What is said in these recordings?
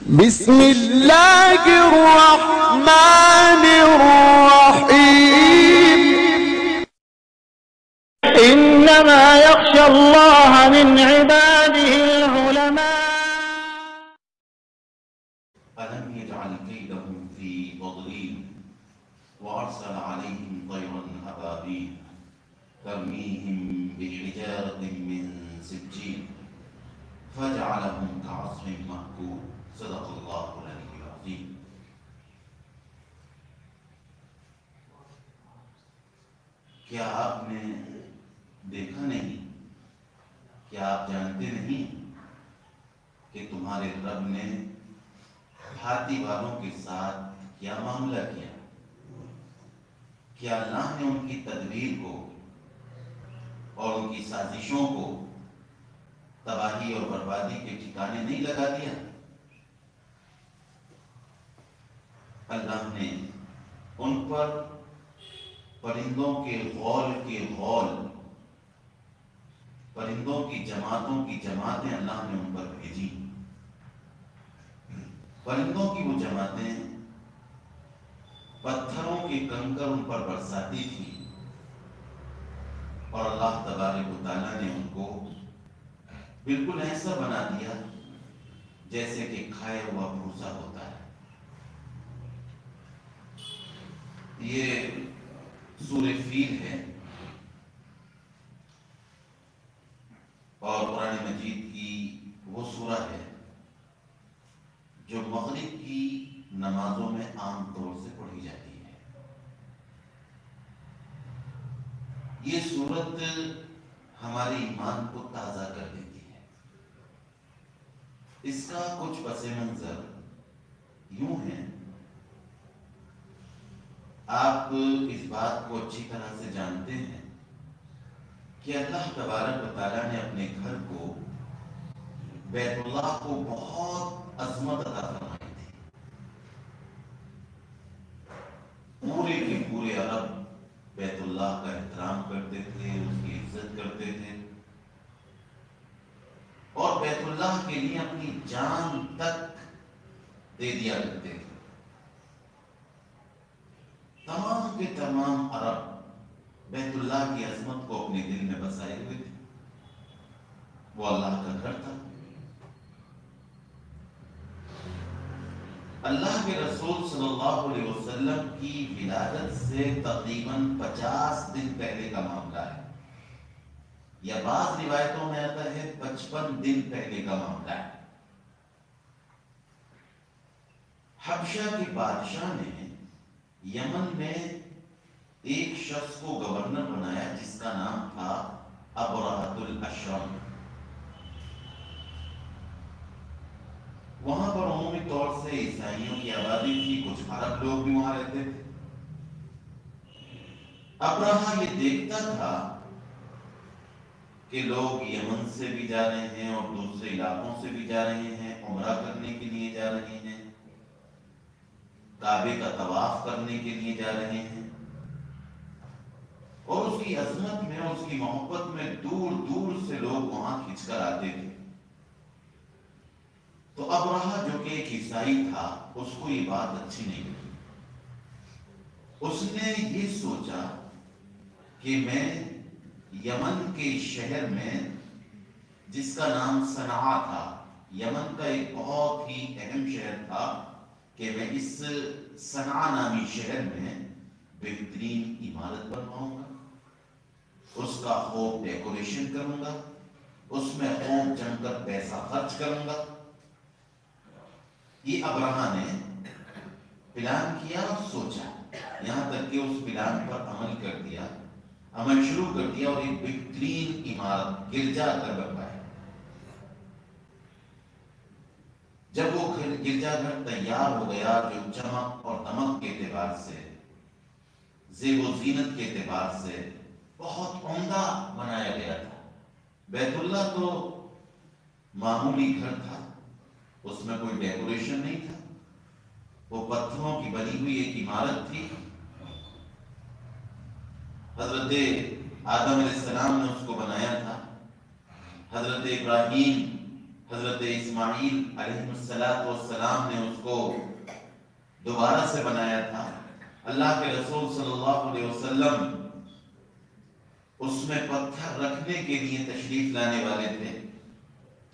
بسم اللہ الرحمن الرحیم انما يخشى الله من عباده العلماء ألم يجعل كيدهم في تضليل وأرسل عليهم طيرا أبابيل ترميهم بحجارة من سجيل فجعلهم كعصف مأكول صدق الله العلي العظيم. کیا آپ نے دیکھا نہیں، کیا آپ جانتے نہیں کہ تمہارے رب نے ہاتھی والوں کے ساتھ کیا معاملہ کیا؟ کیا اللہ نے ان کی تدبیر کو اور ان کی سازشوں کو تباہی اور بربادی کے ٹھکانے نہیں لگا دیا؟ اللہ نے ان پر پرندوں کے غول پرندوں کی جماعتوں کی جماعتیں اللہ نے ان پر بھیجی. پرندوں کی وہ جماعتیں پتھروں کے کنکر ان پر برساتی تھی اور اللہ تبارک و تعالیٰ نے ان کو بالکل ایسا بنا دیا جیسے کہ کھائے ہوا بھوسا ہوتا ہے. یہ سورہ فیل ہے اور قرآن مجید کی وہ سورہ ہے جو مغرب کی نمازوں میں عام طور سے پڑھی جاتی ہے. یہ سورت ہمارے ایمان کو تازہ کر دیتی ہے. اس کا کچھ پس منظر یوں ہے، آپ اس بات کو اچھی طرح سے جانتے ہیں کہ اللہ تبارک و تعالیٰ نے اپنے گھر کو، بیت اللہ کو بہت عظمت عطا فرمائی تھی. پورے کے پورے عرب بیت اللہ کا احترام کرتے تھے، اس کی عزت کرتے تھے اور بیت اللہ کے لیے اپنی جان تک دے دیا کرتے تھے. تمام کے تمام عرب بیت اللہ کی عظمت کو اپنے دل میں بسائے ہوئے تھے. وہ اللہ کا گھر تھا. اللہ کے رسول صلی اللہ علیہ وسلم کی ولادت سے تقریباً 50 دن پہلے کا معاملہ ہے، یا بعض روایتوں میں آتا ہے 55 دن پہلے کا معاملہ ہے. حبشہ کے بادشاہ نے یمن میں ایک شخص کو گورنر بنایا جس کا نام تھا ابرہۃ الاشرم. وہاں پر عمومی طور سے عیسائیوں کی آبادی تھی، کچھ عرب لوگ بھی وہاں رہتے تھے. ابرہہ یہ دیکھتا تھا کہ لوگ یمن سے بھی جا رہے ہیں اور دوسرے علاقوں سے بھی جا رہے ہیں، عمرہ کرنے کے لیے جا رہے ہیں، کعبے کا طواف کرنے کے لیے جا رہے ہیں، اور اس کی عظمت میں، اس کی محبت میں دور دور سے لوگ وہاں کھنچ کر آتے تھے. تو ابرہہ جو کہ ایک عیسائی تھا، اس کو یہ بات اچھی نہیں لگی. اس نے یہ سوچا کہ میں یمن کے شہر میں، جس کا نام صنعاء تھا، یمن کا ایک بہت ہی اہم شہر تھا، کہ میں اس صنعاء نامی شہر میں بہترین عمارت بنواؤں گا، اس کا خوب ڈیکوریشن کروں گا، اس میں خوب جم کر پیسہ خرچ کروں گا. یہ ابرہہ نے پلان کیا اور سوچا، یہاں تک کہ اس پلان پر عمل شروع کر دیا اور ایک بہترین عمارت، گرجا گھر بنوایا. جب وہ گرجا گھر تیار ہو گیا، جو چمک اور دمک کے اعتبار سے، زیب و زینت کے اعتبار سے بہت عمدہ بنایا گیا تھا. بیت اللہ تو معمولی گھر تھا، اس میں کوئی ڈیکوریشن نہیں تھا، وہ پتھروں کی بنی ہوئی ایک عمارت تھی. حضرت آدم علیہ السلام نے اس کو بنایا تھا، حضرت ابراہیم، حضرت اسماعیل علیہ السلام نے اس کو دوبارہ سے بنایا تھا. اللہ کے رسول صلی اللہ علیہ وسلم اس میں پتھر رکھنے کے لیے تشریف لانے والے تھے.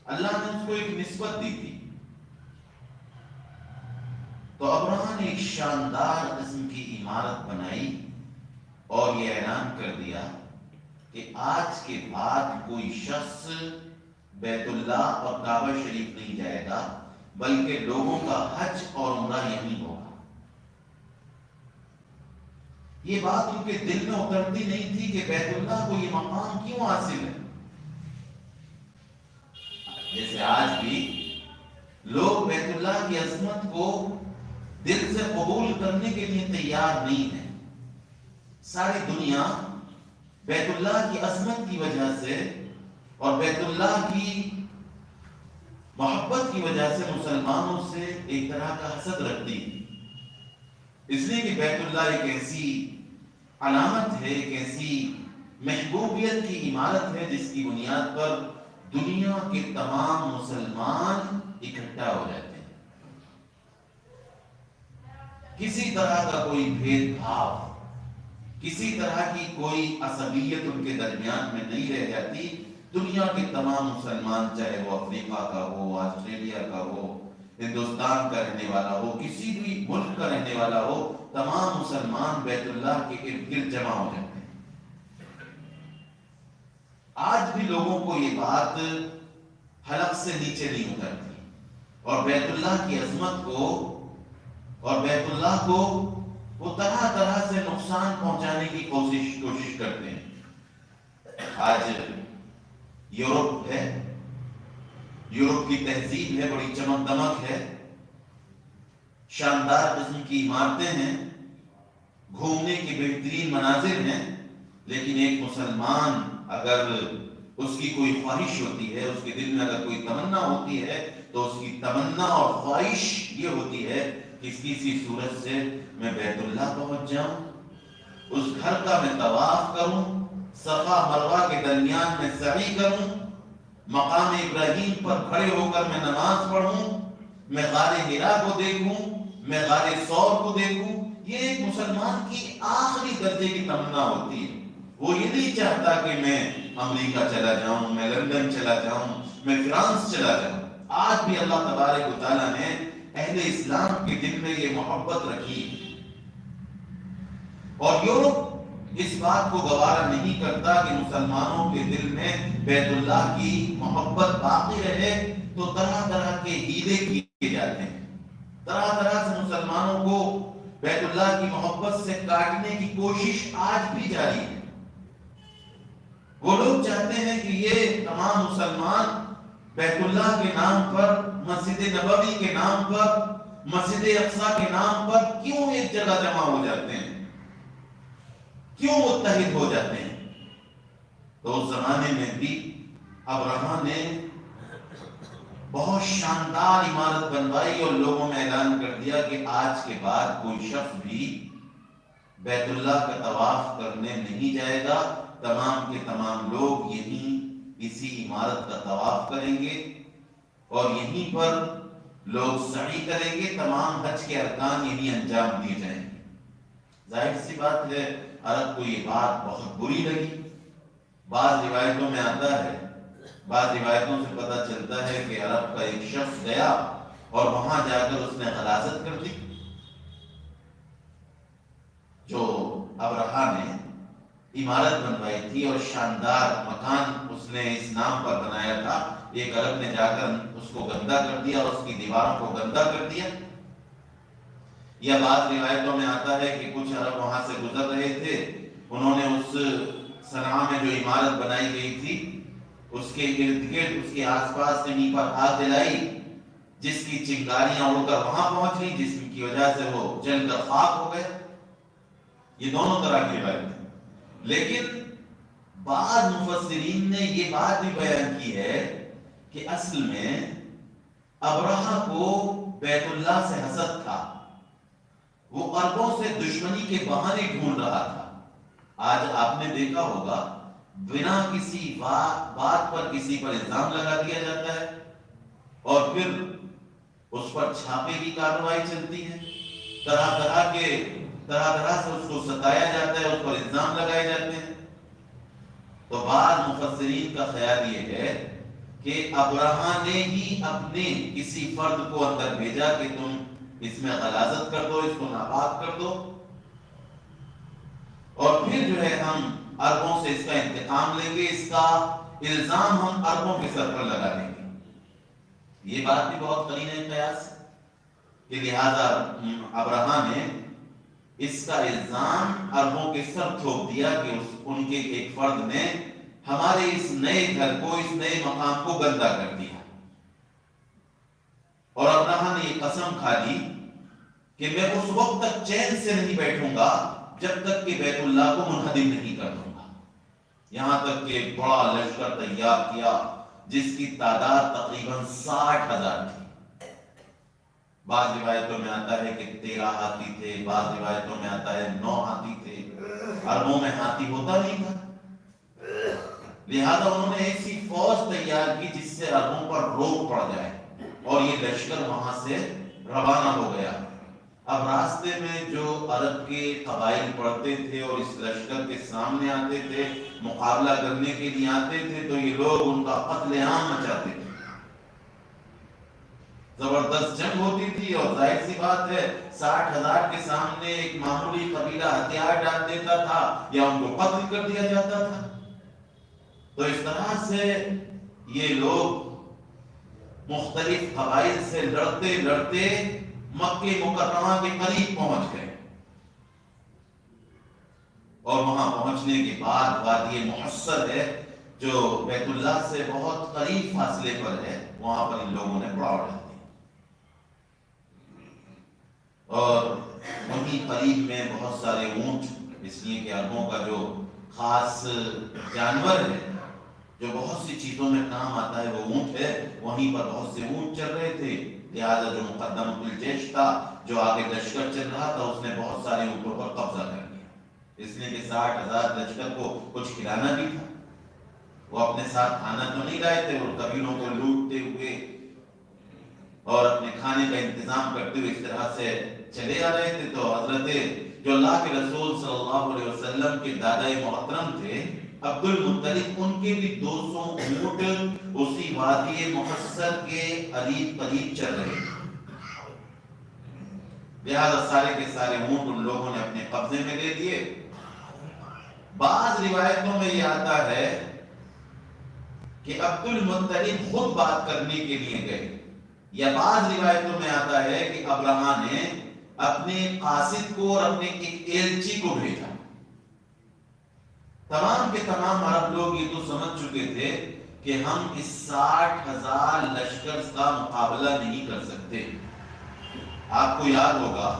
اللہ نے اس کو ایک نسبت دی تھی. تو ابراہیم نے ایک شاندار قسم کی عمارت بنائی اور یہ اعلان کر دیا کہ آج کے بعد کوئی شخص بیت اللہ اور کعبہ شریف نہیں جائے گا، بلکہ لوگوں کا حج اور عمرہ یہیں ہوگا. یہ بات ان کے دل میں اترتی نہیں تھی کہ بیت اللہ کو یہ مقام کیوں حاصل ہے. جیسے آج بھی لوگ بیت اللہ کی عظمت کو دل سے قبول کرنے کے لیے تیار نہیں ہے. ساری دنیا بیت اللہ کی عظمت کی وجہ سے اور بیت اللہ کی محبت کی وجہ سے مسلمانوں سے ایک طرح کا حسد رکھتی ہے، اس لیے کہ بیت اللہ ایک ایسی علامت ہے، ایک ایسی محبوبیت کی عمارت ہے جس کی بنیاد پر دنیا کے تمام مسلمان اکٹھا ہو جاتے ہیں. کسی طرح کا کوئی بھید بھاؤ، کسی طرح کی کوئی عصبیت ان کے درمیان میں نہیں رہ جاتی. دنیا کے تمام مسلمان، چاہے وہ افریقہ کا ہو، آسٹریلیا کا ہو، ہندوستان کا رہنے والا ہو، کسی بھی ملک کا رہنے والا ہو، تمام مسلمان بیت اللہ کے ارد گرد جمع ہو جاتے ہیں. آج بھی لوگوں کو یہ بات حلق سے نیچے نہیں اترتی اور بیت اللہ کی عظمت کو اور بیت اللہ کو وہ طرح طرح سے نقصان پہنچانے کی کوشش کرتے ہیں. آج یورپ ہے، یورپ کی تہذیب ہے، بڑی چمک دمک ہے، شاندار قسم کی عمارتیں ہیں، گھومنے کے بہترین مناظر ہیں، لیکن ایک مسلمان اگر اس کی کوئی خواہش ہوتی ہے، اس کے دل میں اگر کوئی تمنا ہوتی ہے، تو اس کی تمنا اور خواہش یہ ہوتی ہے کہ کسی صورت سے میں بیت اللہ پہنچ جاؤں، اس گھر کا میں طواف کروں، صفا مروہ کے درمیان میں سعی کروں، مقام ابراہیم پر کھڑے ہو کر میں نماز پڑھوں، میں غار حرا کو دیکھوں، میں غار ثور کو دیکھوں. یہ ایک مسلمان کی آخری درجے کی تمنا ہوتی ہے. وہ یہ نہیں چاہتا کہ میں امریکہ چلا جاؤں، میں لندن چلا جاؤں، میں فرانس چلا جاؤں. آج بھی اللہ تبارک و تعالیٰ نے اہل اسلام کے دل میں یہ محبت رکھی اور یورپ اس بات کو گوارا نہیں کرتا کہ مسلمانوں کے دل میں بیت اللہ کی محبت باقی رہے. تو طرح طرح کے ہیلے کیے جاتے ہیں، طرح طرح سے مسلمانوں کو بیت اللہ کی محبت سے کاٹنے کی کوشش آج بھی جاری ہے. وہ لوگ چاہتے ہیں کہ یہ تمام مسلمان بیت اللہ کے نام پر، مسجد نبوی کے نام پر، مسجد اقصی کے نام پر کیوں ایک جگہ جمع ہو جاتے ہیں، کیوں متحد ہو جاتے ہیں. تو اس زمانے میں بھی ابراہیم نے بہت شاندار عمارت بنوائی اور لوگوں میں اعلان کر دیا کہ آج کے بعد کوئی شخص بھی بیت اللہ کا طواف کرنے نہیں جائے گا. تمام کے تمام لوگ یہیں اسی عمارت کا طواف کریں گے اور یہیں پر لوگ سعی کریں گے. تمام حج کے ارکان یہیں انجام دیے جائیں گے. ظاہر سی بات ہے عرب کو یہ بات بہت بری لگی. بعض روایتوں میں آتا ہے، بعض روایتوں سے پتہ چلتا ہے کہ عرب کا ایک شخص گیا اور وہاں جا کر اس نے غلاظت کر دی. جو ابرہا نے عمارت بنوائی تھی اور شاندار مکان اس نے اس نام پر بنایا تھا، ایک عرب نے جا کر اس کو گندا کر دیا اور اس کی دیواروں کو گندا کر دیا. یا بعض روایتوں میں آتا ہے کہ کچھ عرب وہاں سے گزر رہے تھے، انہوں نے اس صنعاء میں جو عمارت بنائی گئی تھی اس کے ارد گرد، اس کے آس پاس کہیں پر آگ جلائی، جس کی چنگاریاں اڑ کر وہاں پہنچ گئی، جس کی وجہ سے وہ جل کر خاک ہو گئے. یہ دونوں طرح کی روایت ہے. لیکن بعض مفسرین نے یہ بات بھی بیان کی ہے کہ اصل میں ابرہہ کو بیت اللہ سے حسد تھا، وہ عربوں سے دشمنی کے بہانے ڈھونڈ رہا تھا. آج آپ نے دیکھا ہوگا بنا کسی بات پر کسی پر الزام لگا دیا جاتا ہے، اور پھر اس پر چھاپے کی کارروائی چلتی ہے، طرح طرح سے اس کو ستایا جاتا ہے، اس پر الزام لگائے جاتے ہیں۔ تو بعض مفسرین کا خیال یہ ہے کہ ابرہہ نے ہی اپنے کسی فرد کو اندر بھیجا کہ تم اس میں غلاظت کر دو، اس کو ناپاک کر دو، اور پھر جو ہے ہم عربوں سے اس کا انتقام لیں گے، اس کا الزام ہم عربوں کے سر پر لگا دیں گے۔ یہ بات بھی بہت قرینہ قیاس ہے کہ لہذا ابرہہ نے اس کا الزام عربوں کے سر تھوپ دیا کہ ان کے ایک فرد نے ہمارے اس نئے گھر کو، اس نئے مقام کو گندہ کر دیا، اور ابرہہ نے یہ قسم کھا لی کہ میں اس وقت تک چین سے نہیں بیٹھوں گا جب تک کہ بیت اللہ کو منہدم نہیں کر دوں گا۔ یہاں تک کہ ایک بڑا لشکر تیار کیا جس کی تعداد تقریباً 60,000 تھی۔ بعض روایتوں میں آتا ہے کہ 13 ہاتھی تھے، بعض روایتوں میں آتا ہے 9 ہاتھی تھے۔ عربوں میں ہاتھی ہوتا نہیں تھا، لہذا انہوں نے ایسی فوج تیار کی جس سے عربوں پر روک پڑ جائے، اور یہ لشکر وہاں سے روانہ ہو گیا۔ اب راستے میں جو عرب کے قبائل پڑتے تھے اور اس لشکر کے سامنے آتے تھے، مقابلہ کرنے کے لیے آتے تھے، تو یہ لوگ ان کا قتل عام مچاتے تھے۔ زبردست جنگ ہوتی تھی، اور ظاہر سی بات ہے 60,000 کے سامنے ایک معمولی قبیلہ ہتھیار ڈال دیتا تھا یا ان کو قتل کر دیا جاتا تھا۔ تو اس طرح سے یہ لوگ مختلف قبائل سے لڑتے لڑتے مکہ مکرمہ کے قریب پہنچ گئے، اور وہاں پہنچنے کے بعد وادی محصر ہے جو بیت اللہ سے بہت قریب فاصلے پر ہے، وہاں پر ان لوگوں نے پڑاؤ ڈال دیا، اور وہیں قریب میں بہت سارے اونٹ، اس لیے کہ عربوں کا جو خاص جانور ہے جو بہت سی چیزوں میں کام آتا ہے وہ اونٹ ہے، وہیں پر بہت سے اونٹ چل رہے تھے، لہذا جو مقدمۃ الجیش تھا، جو آگے لشکر چل رہا تھا، اس نے بہت سارے اونٹوں پر قبضہ کر لیا، اس لیے کہ 60,000 لشکر کو کچھ کھلانا بھی تھا۔ وہ اپنے ساتھ کھانا تو نہیں لائے تھے، وہ قبیلوں کو لوٹتے ہوئے اور اپنے کھانے کا انتظام کرتے ہوئے اس طرح سے چلے آ رہے تھے۔ تو حضرت جو اللہ کے رسول صلی اللہ علیہ وسلم کے دادائے محترم تھے عبد المطلب، ان کے بھی 200 اونٹ اسی وادی محصر کے قریب چل رہے تھے، لہذا سارے کے سارے اونٹ ان لوگوں نے اپنے قبضے میں لے لیے۔ بعض روایتوں میں یہ آتا ہے کہ عبد المطلب خود بات کرنے کے لیے گئے، یا بعض روایتوں میں آتا ہے کہ ابرہہ نے اپنے قاصد کو اور اپنے ایک ایلچی کو بھیجا۔ تمام کے تمام عرب لوگ یہ تو سمجھ چکے تھے کہ ہم اس 60,000 لشکر کا مقابلہ نہیں کر سکتے۔ آپ کو یاد ہوگا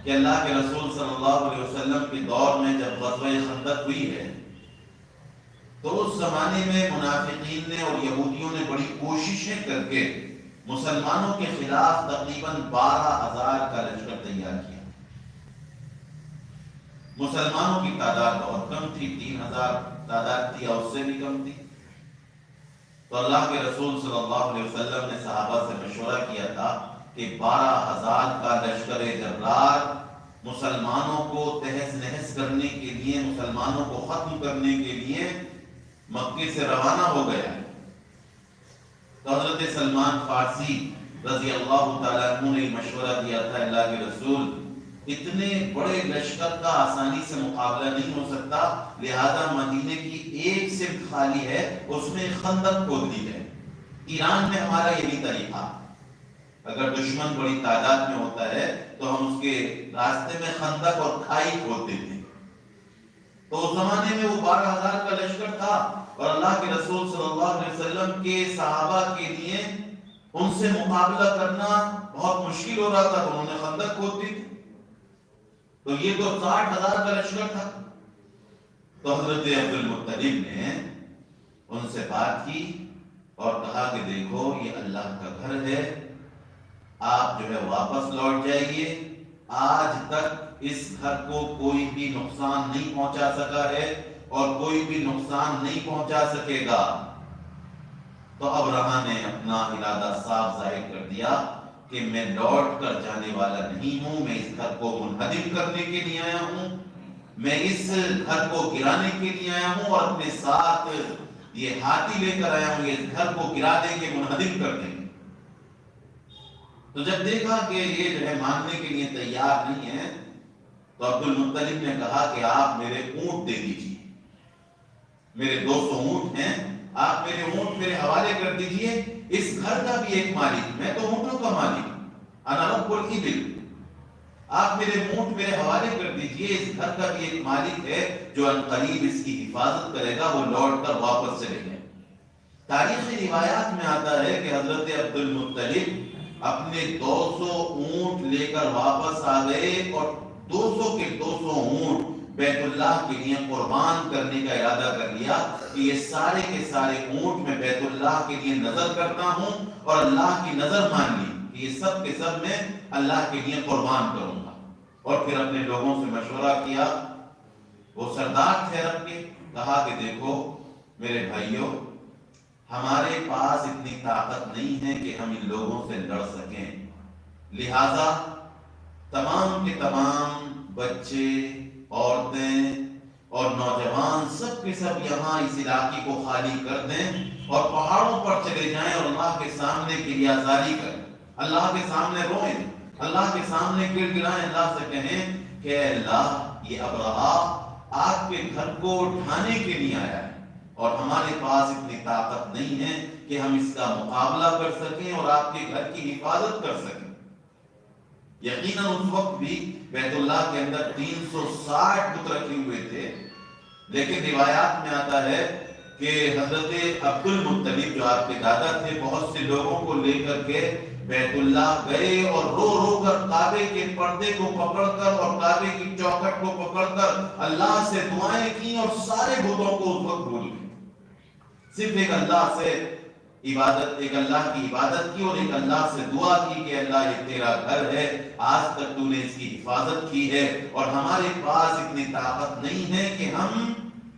کہ اللہ کے رسول صلی اللہ علیہ وسلم کے دور میں جب غزوہ خندق ہوئی ہے تو اس زمانے میں منافقین نے اور یہودیوں نے بڑی کوششیں کر کے مسلمانوں کے خلاف تقریباً 12,000 کا لشکر تیار کیا۔ مسلمانوں کی تعداد بہت کم تھی، 3,000 تعداد تھی، اور اس سے بھی کم تھی۔ تو اللہ کے رسول صلی اللہ علیہ وسلم نے صحابہ سے مشورہ کیا تھا کہ 12,000 کا لشکر جرار مسلمانوں کو تہس نہس کرنے کے لیے، مسلمانوں کو ختم کرنے کے لیے مکے سے روانہ ہو گیا۔ تو حضرت سلمان فارسی رضی اللہ تعالیٰ عنہ نے مشورہ دیا تھا، اللہ کے رسول اتنے بڑے لشکر کا آسانی سے مقابلہ نہیں ہو سکتا، لہذا مدینے کی ایک سمت خالی ہے، اس میں خندق کھود دی جائے۔ ایران میں ہمارا یہی طریقہ، اگر دشمن بڑی تعداد میں ہوتا ہے تو ہم اس کے راستے میں خندق اور کھائی کھود دیتے ہیں۔ تو اس زمانے میں وہ 12,000 کا لشکر تھا، اور اللہ کے رسول صلی اللہ علیہ وسلم کے صحابہ کے لیے ان سے مقابلہ کرنا بہت مشکل ہو رہا تھا، تو انہوں نے خندق کھود دی تھی۔ تو یہ تو 60,000 کا لشکر تھا۔ تو حضرت عبد المطلب نے ان سے بات کی اور کہا کہ دیکھو یہ اللہ کا گھر ہے، آپ جو ہے واپس لوٹ جائیے، آج تک اس گھر کو کوئی بھی نقصان نہیں پہنچا سکا ہے اور کوئی بھی نقصان نہیں پہنچا سکے گا۔ تو ابرہہ نے اپنا ارادہ صاف ظاہر کر دیا کہ میں لوٹ کر جانے والا نہیں ہوں، میں اس گھر کو منہدم کرنے کے لیے آیا ہوں، میں اس گھر کو گرانے کے لیے آیا ہوں، اور اپنے ساتھ یہ ہاتھی لے کر آیا ہوں، اس گھر کو گرا دیں گے، منہدم کر دیں گے۔ تو جب دیکھا کہ یہ جو ہے ماننے کے لیے تیار نہیں ہے، تو عبد المطلب نے کہا کہ آپ میرے اونٹ دے دیجیے، میرے 200 اونٹ ہیں، آپ میرے اونٹ میرے حوالے کر دیجئے، اس گھر کا بھی ایک مالک، میں تو اونٹوں کا مالک، انا رب الابل، آپ میرے اونٹ میرے حوالے کر دیجئے، اس گھر کا بھی ایک مالک ہے جو ان قریب اس کی حفاظت کرے گا، وہ لوٹ کر واپس چلے گئے۔ تاریخی روایات میں آتا ہے کہ حضرت عبد المطلب اپنے 200 اونٹ لے کر واپس آ گئے، اور 200 کے 200 اونٹ بیت اللہ کے لیے قربان کرنے کا ارادہ کر لیا کہ یہ سارے کے سارے اونٹ میں بیت اللہ کے لیے نظر کرتا ہوں، اور اللہ کی نظر مان لی کہ یہ سب کے سب میں اللہ کے لیے قربان کروں گا۔ اور پھر اپنے لوگوں سے مشورہ کیا، وہ سردار تھے عرب کے، کہا کہ دیکھو میرے بھائیوں، ہمارے پاس اتنی طاقت نہیں ہے کہ ہم ان لوگوں سے لڑ سکیں، لہذا تمام کے تمام بچے، عورتیں اور نوجوان سب کے سب یہاں اس علاقے کو خالی کر دیں اور پہاڑوں پر چلے جائیں، اور اللہ کے سامنے کی ریاضاری کریں، اللہ کے سامنے روئیں، اللہ کے سامنے گر گرائیں، اللہ سے کہیں کہ اے اللہ، یہ ابرہہ آپ کے گھر کو ڈھانے کے لیے آیا ہے، اور ہمارے پاس اتنی طاقت نہیں ہے کہ ہم اس کا مقابلہ کر سکیں اور آپ کے گھر کی حفاظت کر سکیں۔ یقیناً اس وقت بھی بیت اللہ کے اندر 360 بت رکھے ہوئے تھے، لیکن روایات میں آتا ہے کہ حضرت عبد المطلب جو آپ کے دادا تھے، بہت سے لوگوں کو لے کر کے بیت اللہ گئے، اور رو رو کر کعبے کے پردے کو پکڑ کر اور کعبے کی چوکھٹ کو پکڑ کر اللہ سے دعائیں کی، اور سارے بتوں کو اس وقت بھول گئے، صرف ایک اللہ سے عبادت، ایک اللہ کی عبادت کی، اور ایک اللہ سے دعا کی کہ اللہ یہ تیرا گھر ہے، آج تک تو نے اس کی حفاظت کی ہے، اور ہمارے پاس اتنی طاقت نہیں ہے کہ ہم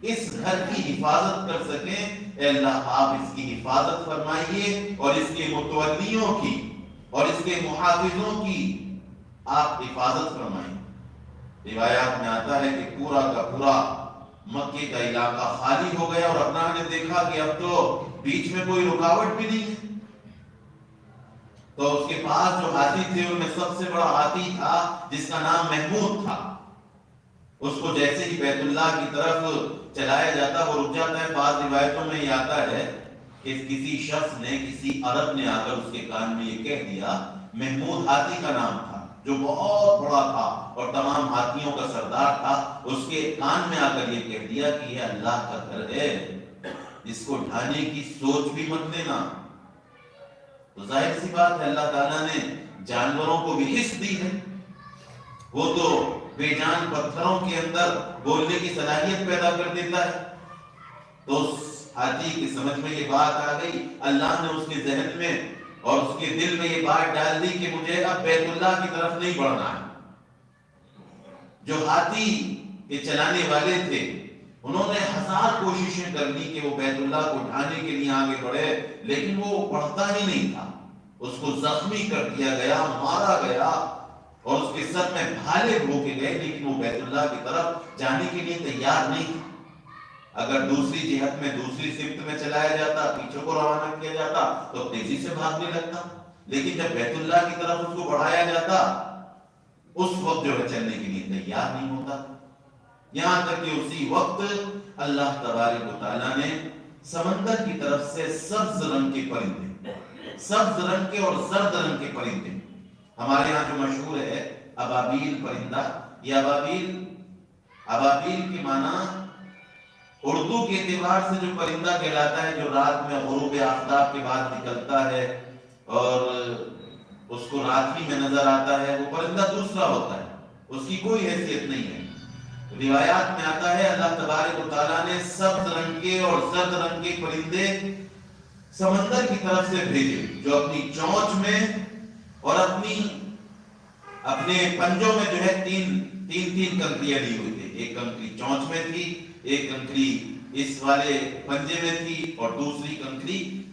اس گھر کی حفاظت کر سکیں، اے اللہ آپ اس کی حفاظت فرمائیے، اور اس کے متولیوں کی اور اس کے محافظوں کی آپ حفاظت فرمائیے۔ روایات میں آتا ہے کہ پورا کا پورا مکے کا علاقہ خالی ہو گیا، اور ابرہہ نے دیکھا کہ اب تو بیچ میں کوئی رکاوٹ بھی نہیں ہے، تو اس کے پاس جو ہاتھی تھے ان میں سب سے بڑا ہاتھی تھا جس کا نام محمود تھا، اس کو جیسے ہی بیت اللہ کی طرف چلایا جاتا وہ رک جاتا ہے۔ بعض روایتوں میں یہ آتا ہے کہ کسی شخص نے، کسی عرب نے آ کر اس کے کان میں یہ کہہ دیا، محمود ہاتھی کا نام تھا جو بہت بڑا تھا اور تمام ہاتھیوں کا سردار تھا، اس کے کان میں آ کر یہ کہہ دیا کہ یہ اللہ کا گھر ہے، اس کو ڈھانے کی سوچ بھی مت لینا۔ تو ظاہر سی بات ہے اللہ تعالیٰ نے جانوروں کو بھی حس دی ہے، وہ تو بے جان پتھروں کے اندر بولنے کی صلاحیت پیدا کر دیتا ہے۔ تو اس ہاتھی کی سمجھ میں یہ بات آ گئی، اللہ نے اس کے ذہن میں اور اس کے دل میں یہ بات ڈال دی کہ مجھے اب بیت اللہ کی طرف نہیں بڑھنا ہے۔ جو ہاتھی کے چلانے والے تھے انہوں نے 1000 کوششیں کر لی کہ وہ بیت اللہ کو ڈھانے کے لیے آگے بڑھے، لیکن وہ بڑھتا ہی نہیں تھا، اس کو زخمی کر دیا گیا، مارا گیا، اور اس کے سر میں بھالے بھوکے گئے، لیکن وہ بیت اللہ کی طرف جانے کے لیے تیار نہیں تھا۔ اگر دوسری جہت میں، دوسری سمت میں چلایا جاتا، پیچھے کو روانہ کیا جاتا تو تیزی سے بھاگنے لگتا، لیکن جب بیت اللہ کی طرف اس کو بڑھایا جاتا اس وقت جو ہے چلنے کے لیے تیار نہیں ہوتا، یہاں تک کہ اسی وقت اللہ تبارک و تعالیٰ نے سمندر کی طرف سے سبز رنگ کے پرندے، سبز رنگ کے اور زرد رنگ کے پرندے، ہمارے یہاں جو مشہور ہے ابابیل پرندہ، یہ ابابیل کے معنی اردو کے اعتبار سے جو پرندہ کہلاتا ہے جو رات میں غروب آفتاب کے بعد نکلتا ہے اور اس کو رات ہی میں نظر آتا ہے، وہ پرندہ دوسرا ہوتا ہے، اس کی کوئی حیثیت نہیں ہے۔ روایات میں آتا ہے اللہ تبارک و تعالیٰ نے سبز رنگ کے اور زرد رنگ کے پرندے سمندر کی طرف سے بھیجے، جو اپنی چونچ میں اور اپنے پنجوں میں جو ہے تین کنکریاں لی ہوئی تھی، ایک کنکری چونچ میں تھی، ایک کنکری اس والے پنجے میں تھی، اور دوسری کنکری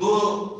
2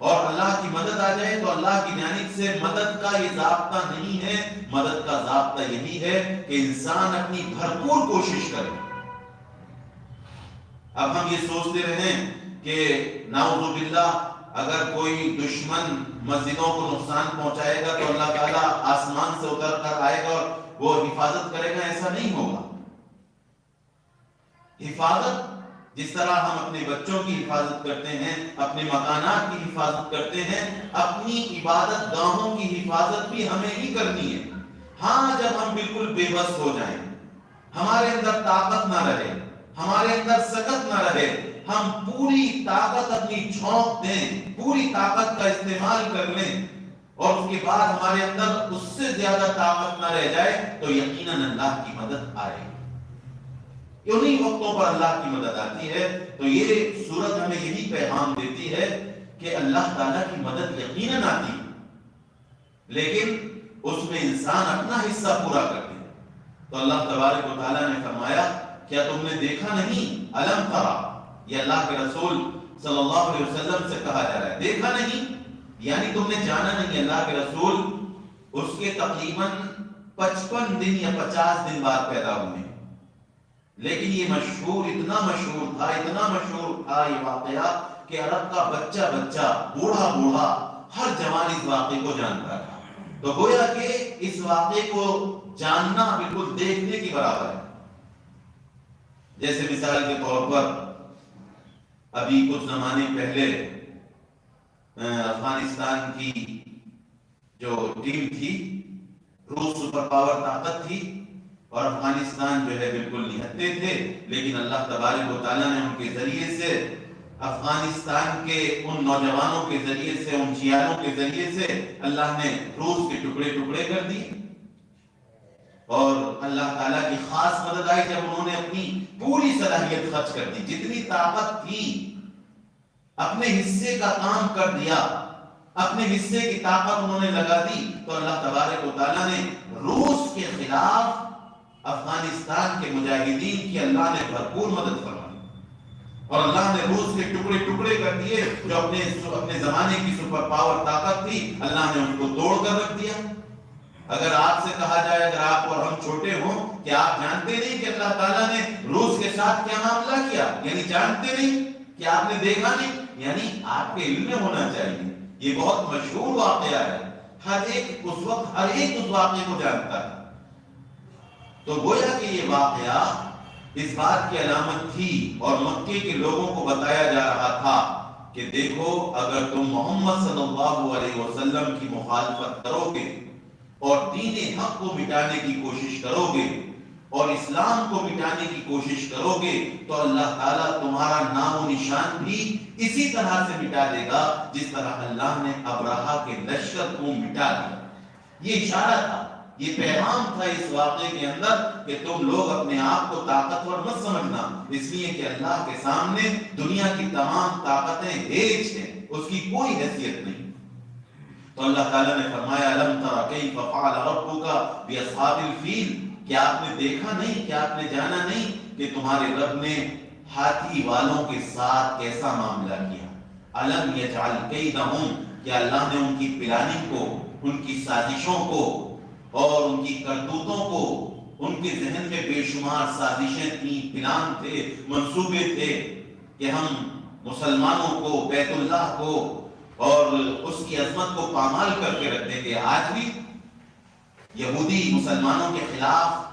اور اللہ کی مدد آ جائے تو اللہ کی جانب سے مدد کا یہ ضابطہ نہیں ہے. مدد کا ضابطہ یہی ہے کہ انسان اپنی بھرپور کوشش کرے. اب ہم یہ سوچتے رہیں کہ نعوذ باللہ اگر کوئی دشمن مسجدوں کو نقصان پہنچائے گا تو اللہ تعالیٰ آسمان سے اتر کر آئے گا اور وہ حفاظت کرے گا. ایسا نہیں ہوگا. حفاظت جس طرح ہم اپنے بچوں کی حفاظت کرتے ہیں, اپنے مکانات کی حفاظت کرتے ہیں, اپنی عبادت گاہوں کی حفاظت بھی ہمیں ہی کرنی ہے. ہاں جب ہم بالکل بے بس ہو جائیں, ہمارے اندر طاقت نہ رہے, ہمارے اندر سکت نہ رہے, ہم پوری طاقت اپنی جھونک دیں, پوری طاقت کا استعمال کر لیں اور اس کے بعد ہمارے اندر اس سے زیادہ طاقت نہ رہ جائے تو یقیناً اللہ کی مدد آئے. انہی وقتوں پر اللہ کی مدد آتی ہے. تو یہ سورت ہمیں یہی پیغام دیتی ہے کہ اللہ تعالیٰ کی مدد یقیناً آتی ہے, لیکن اس میں انسان اپنا حصہ پورا کرتے ہیں. تو اللہ تبارک و تعالیٰ نے فرمایا کیا تم نے دیکھا نہیں, الم ترا, یہ اللہ کے رسول صلی اللہ علیہ وسلم سے کہا جا رہا ہے, دیکھا نہیں یعنی تم نے جانا نہیں. اللہ کے رسول اس کے تقریباً 55 دن یا 50 دن بعد پیدا ہوئے, لیکن یہ مشہور, اتنا مشہور تھا, اتنا مشہور تھا یہ واقعہ کہ عرب کا بچہ بچہ, بوڑھا بوڑھا, ہر جوان اس واقعے کو جانتا تھا. تو گویا کہ اس واقعے کو جاننا بالکل دیکھنے کی برابر ہے. جیسے مثال کے طور پر ابھی کچھ زمانے پہلے افغانستان کی جو ٹیم تھی, روس سپر پاور طاقت تھی اور افغانستان جو ہے بالکل نہتے تھے, لیکن اللہ تبارک و تعالیٰ نے ان کے ذریعے سے, افغانستان کے ان نوجوانوں کے ذریعے سے, ان جیانوں کے ذریعے سے اللہ نے روس کے ٹکڑے ٹکڑے کر دیے. اور اللہ تعالیٰ کی خاص مدد آئی جب انہوں نے اپنی پوری صلاحیت خرچ کر دی, جتنی طاقت تھی اپنے حصے کا کام کر دیا, اپنے حصے کی طاقت انہوں نے لگا دی. تو اللہ تبارک و تعالیٰ نے روس کے خلاف افغانستان کے مجاہدین کی اللہ نے بھرپور مدد فرمائی اور اللہ نے روس کے ٹکڑے ٹکڑے کر دیے. جو اپنے زمانے کی سپر پاور طاقت تھی اللہ نے ان کو توڑ کر رکھ دیا. اگر آپ سے کہا جائے, اگر آپ اور ہم چھوٹے ہوں کہ آپ جانتے نہیں کہ اللہ تعالیٰ نے روس کے ساتھ کیا معاملہ کیا, یعنی جانتے نہیں کہ آپ نے دیکھا نہیں, یعنی آپ کے علم میں ہونا چاہیے. یہ بہت مشہور واقعہ ہے, ہر ایک اس وقت ہر ایک اس واقعے کو جانتا ہے. تو گویا کہ یہ واقعہ اس بات کی علامت تھی اور مکے کے لوگوں کو بتایا جا رہا تھا کہ دیکھو اگر تم محمد صلی اللہ علیہ وسلم کی مخالفت کرو گے اور دین حق کو مٹانے کی کوشش کرو گے اور اسلام کو مٹانے کی کوشش کرو گے تو اللہ تعالیٰ تمہارا نام و نشان بھی اسی طرح سے مٹا دے گا جس طرح اللہ نے ابرہہ کے لشکر کو مٹا دیا. یہ اشارہ تھا, یہ پیغام تھا اس واقعے کے اندر کہ تم لوگ اپنے آپ کو طاقتور مت سمجھنا, اس لیے کہ اللہ کے سامنے دنیا کی تمام طاقتیں ہیچ ہیں, اس کی کوئی حیثیت نہیں. تو اللہ تعالیٰ نے فرمایا الم تر کیف فعل ربک باصحاب الفیل, کیا آپ نے دیکھا نہیں, کیا آپ نے جانا نہیں کہ تمہارے رب نے ہاتھی والوں کے ساتھ کیسا معاملہ کیا. الم یجعل کیدہم, کہ اللہ نے ان کی پلاننگ کو, ان کی سازشوں کو اور ان کی کرتوتوں کو, ان کے ذہن میں بے شمار سازشیں تھیں, پلان تھے, منصوبے تھے کہ ہم مسلمانوں کو, بیت اللہ کو اور اس کی عظمت کو پامال کر کے رکھ دیں گے. آج بھی یہودی مسلمانوں کے خلاف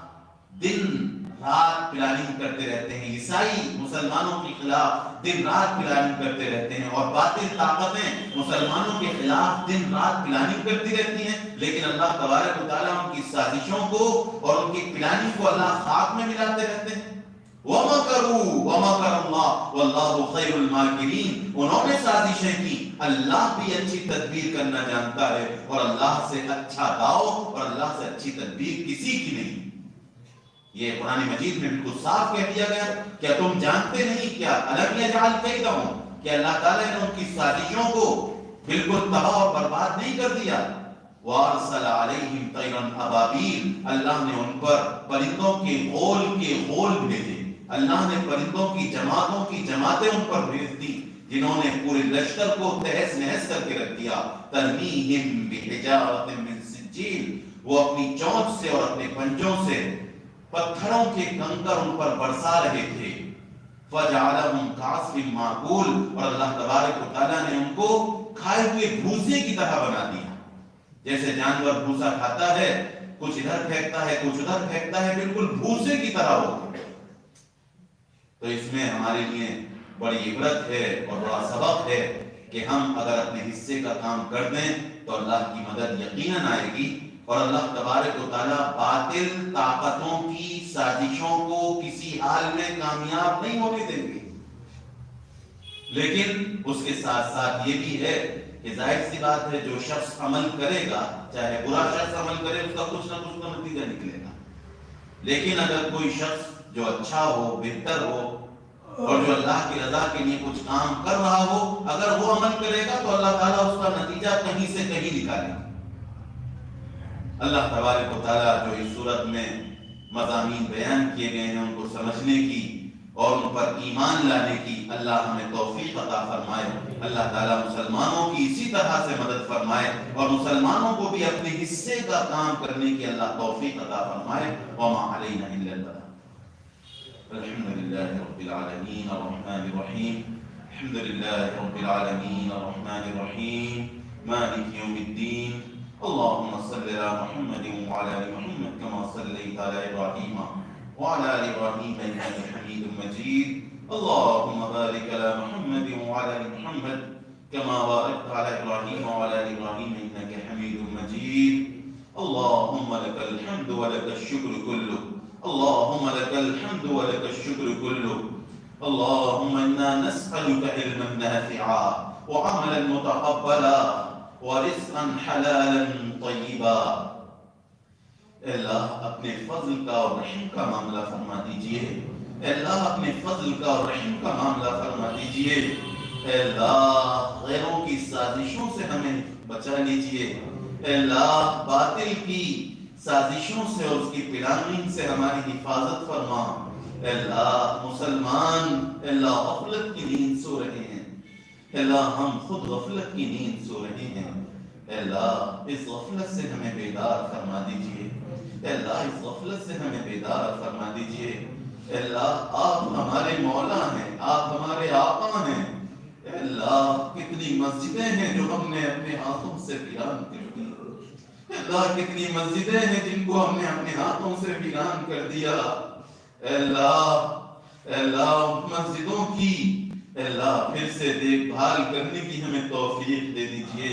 دن رات پلاننگ کرتے رہتے ہیں, عیسائی مسلمانوں کے خلاف دن رات پلاننگ کرتے رہتے ہیں اور باطل طاقتیں مسلمانوں کے خلاف دن رات پلاننگ کرتی رہتی ہیں, لیکن اللہ تبارک و تعالیٰ ان کی سازشوں کو اور ان کی پلاننگ کو اللہ خاک میں ملاتے رہتے ہیں. وَمَكَرُوا وَمَكَرَ اللَّهُ وَاللَّهُ خَيْرُ الْمَاكِرِينَ, انہوں نے سازشیں کی, اللہ بھی اچھی تدبیر کرنا جانتا ہے اور اللہ سے اچھا داؤ اور اللہ سے اچھی تدبیر کسی کی نہیں. یہ قرآن مجید میں بالکل صاف کہہ دیا گیا, کیا تم جانتے نہیں, کیا الم یجعل کیدہم, کہ اللہ تعالیٰ نے ان کی سازشوں کو بالکل تباہ اور برباد نہیں کر دیا. وَأَرْسَلَ عَلَيْهِمْ طَيْرًا أَبَابِيلَ, اللہ نے ان پر پرندوں کے غول بھیجے, اللہ نے پرندوں کی جماعتیں ان پر بھیج دی جنہوں نے پورے لشکر کو تہس نہس کر کے رکھ دیا. ترمیہم بحجارۃ من سجیل، وہ اپنی چونچ سے اور اپنے پنجوں سے پتھروں کے کنکر ان پر برسا رہے تھے. فجعلہم کعصف مأکول، اور اللہ تبارک و تعالیٰ نے ان کو کھائے ہوئے بھوسے کی طرح بنا دیا. جیسے جانور بھوسا کھاتا ہے، کچھ ادھر پھینکتا ہے کچھ ادھر پھینکتا ہے، بالکل بھوسے کی طرح ہو. تو اس میں ہمارے لیے بڑی عبرت ہے اور بڑا سبق ہے کہ ہم اگر اپنے حصے کا کام کر دیں تو اللہ کی مدد یقیناً آئے گی، اور اللہ تبارک و تعالیٰ باطل طاقتوں کی سازشوں کو کسی حال میں کامیاب نہیں ہونے دیں گے. لیکن اس کے ساتھ ساتھ یہ بھی ہے کہ ظاہر سی بات ہے جو شخص عمل کرے گا، چاہے برا شخص عمل کرے، اس کا کچھ نہ کچھ تو نتیجہ نکلے گا. لیکن اگر کوئی شخص جو اچھا ہو، بہتر ہو، اور جو اللہ کی رضا کے لیے کچھ کام کر رہا ہو، اگر وہ عمل کرے گا تو اللہ تعالیٰ اس کا نتیجہ کہیں سے کہیں نکالے گا. اللہ تبارک و تعالیٰ جو اس صورت میں مضامین بیان کیے گئے ہیں ان کو سمجھنے کی اور ان پر ایمان لانے کی اللہ ہمیں توفیق عطا فرمائے. اللہ تعالیٰ مسلمانوں کی اسی طرح سے مدد فرمائے اور مسلمانوں کو بھی اپنے حصے کا کام کرنے کی اللہ توفیق عطا فرمائے. وما علینا الا البلاغ. الحمد للہ رب العالمین الرحمن الرحیم. الحمد للہ رب العالمین الرحمن الرحیم مالک یوم الدین. اللهم صل على محمد وعلى ال محمد كما صليت على ابراهيم وعلى ال ابراهيم انك حميد مجيد. اللهم بارك على محمد وعلى ال محمد كما باركت على ابراهيم وعلى ال ابراهيم انك حميد مجيد. اللهم لك الحمد ولك الشكر كله. اللهم لك الحمد ولك الشكر كله. اللهم انا نسألك علما نافعا وعملا متقبلا ورزقا حلالا طیبا. اللہ اپنے فضل کا اور رحم کا معاملہ فرما دیجئے. اللہ اپنے فضل کا اور رحم کا معاملہ فرما دیجئے. اللہ غیروں کی سازشوں سے ہمیں بچا لیجئے. اللہ باطل کی سازشوں سے اور اس کی پلاننگ سے ہماری حفاظت فرما. اللہ مسلمان اللہ غفلت کی نیند سو رہے ہیں. اللہ ہم خود غفلت کی نیند سو رہے ہیں. اللہ اس غفلت سے ہمیں بیدار فرما دیجئے. اللہ اس غفلت سے ہمیں بیدار فرما دیجئے. اللہ آپ ہمارے مولا ہیں، آپ ہمارے آقا ہیں. اللہ کتنی مسجدیں ہیں جو ہم نے اپنے ہاتھوں سے ویران کر دی. اللہ کتنی مسجدیں ہیں جن کو ہم نے اپنے ہاتھوں سے ویران کر دیا. اللہ مسجدوں کی اللہ پھر سے دیکھ بھال کرنے کی ہمیں توفیق دے دیجئے.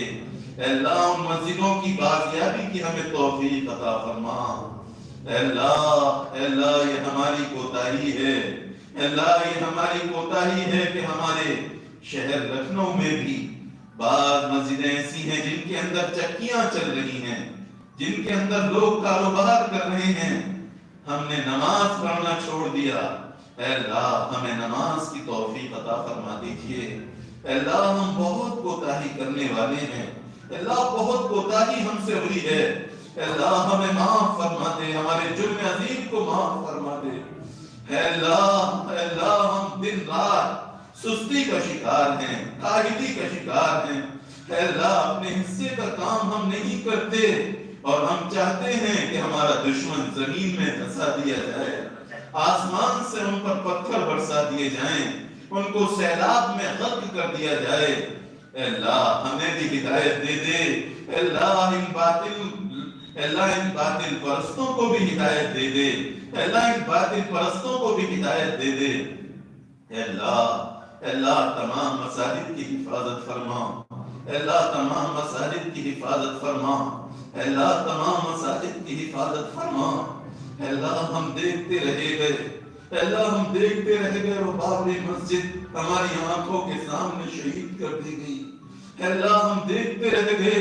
اللہ ان مسجدوں کی بازیابی کی ہمیں توفیق عطا فرما. اللہ یہ ہماری کوتاہی ہے. اللہ یہ ہماری کوتاہی ہے کہ ہمارے شہر لکھنؤ میں بھی بعض مسجدیں ایسی ہیں جن کے اندر چکیاں چل رہی ہیں، جن کے اندر لوگ کاروبار کر رہے ہیں. ہم نے نماز پڑھنا چھوڑ دیا. اے اللہ ہمیں نماز کی توفیق عطا فرما دیجئے. اے اللہ ہم بہت کوتاہی کرنے والے ہیں. اے اللہ بہت کوتاہی ہم سے ہوئی ہے. اے اللہ ہمیں معاف فرما دے، ہمارے جرم عظیم کو معاف فرما دے. اے اللہ ہم دن رات سستی کا شکار ہیں، کاہلی کا شکار ہیں. اے اللہ اپنے حصے کا کام ہم نہیں کرتے اور ہم چاہتے ہیں کہ ہمارا دشمن زمین میں دھسا دیا جائے، آسمان سے ان پر پتھر برسا دیے جائیں، ان کو سیلاب میں غرق کر دیا جائے. اے اللہ ہمیں بھی ہدایت دے دے. اے اللہ ان باطل پرستوں کو بھی ہدایت دے دے. اے اللہ ان باطل پرستوں کو بھی ہدایت دے دے. اے اللہ تمام مساجد کی حفاظت فرما. اے اللہ تمام مساجد کی حفاظت فرما. اے اللہ تمام مساجد کی حفاظت فرما. اے اللہ ہم دیکھتے رہے گئے. اے اللہ ہم دیکھتے رہ گئے اور بابری مسجد ہماری آنکھوں کے سامنے شہید کر دی گئی. اے اللہ ہم دیکھتے رہ گئے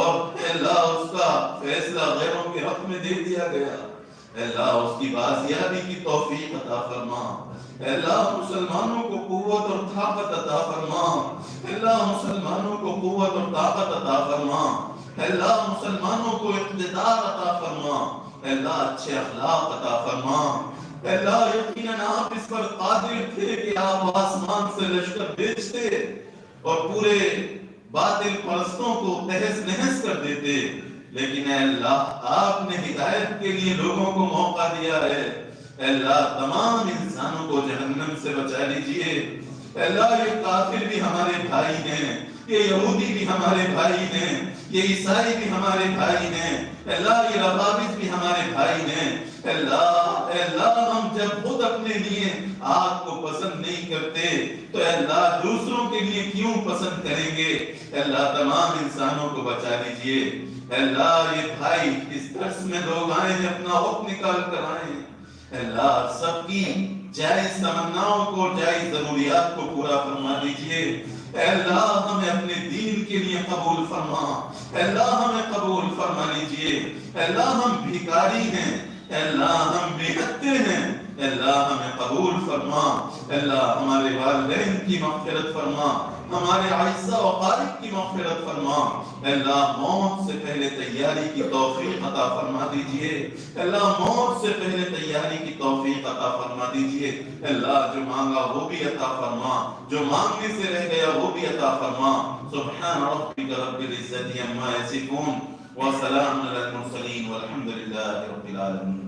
اور اے اللہ اس کا فیصلہ غیروں کے حق میں دے دیا گیا. اے اللہ اس کی بازیابی کی توفیق عطا فرما. اے اللہ مسلمانوں کو قوت اور طاقت عطا فرما. اے اللہ مسلمانوں کو قوت اور طاقت عطا فرما. اے اللہ مسلمانوں کو اقتدار عطا فرما. اے اللہ اچھے اخلاق عطا فرما. اللہ یقیناً آپ اس پر قادر تھے کہ آپ آسمان سے لشکر بھیجتے اور پورے باطل پرستوں کو تہس نہس کر دیتے، لیکن اے اللہ آپ نے ہدایت کے لیے لوگوں کو موقع دیا ہے۔ اے اللہ تمام انسانوں کو جہنم سے بچا لیجئے۔ اے اللہ یہ کافر بھی ہمارے بھائی ہیں، یہ یہودی بھی ہمارے بھائی ہیں، یہ عیسائی بھی ہمارے بھائی ہیں، اے اللہ یہ روافض بھی ہمارے بھائی ہیں۔ اے اللہ ہم جب خود اپنے لیے آگ کو پسند نہیں کرتے تو اے اللہ دوسروں کے لیے کیوں پسند کریں گے؟ اے اللہ تمام انسانوں کو بچا لیجئے۔ اے اللہ یہ بھائی اس درس میں لوگ آئے ہیں، اپنا وقت نکال کر آئے ہیں، اے اللہ سب کی جائز تمناؤں کو، جائز ضروریات کو پورا فرما دیجئے۔ اے اللہ ہمیں اپنے دین کے لیے قبول فرما، اے اللہ ہمیں قبول فرما لیجئے۔ اے اللہ ہم بھکاری ہیں، اے اللہ ہم بے حتے ہیں، اے اللہ ہمیں قبول فرما۔ اے اللہ ہمارے والدین کی مغفرت فرما، ہمارے اعزاء و اقارب کی مغفرت فرما۔ اے اللہ موت سے پہلے تیاری کی توفیق عطا فرما دیجئے۔ اے اللہ موت سے پہلے تیاری کی توفیق عطا فرما دیجئے۔ اے اللہ جو مانگا وہ بھی عطا فرما، جو مانگنے سے رہ گیا وہ بھی عطا فرما۔ سبحان ربک رب العزت عما یصفون وسلام علی المرسلین والحمد للہ رب العالمین۔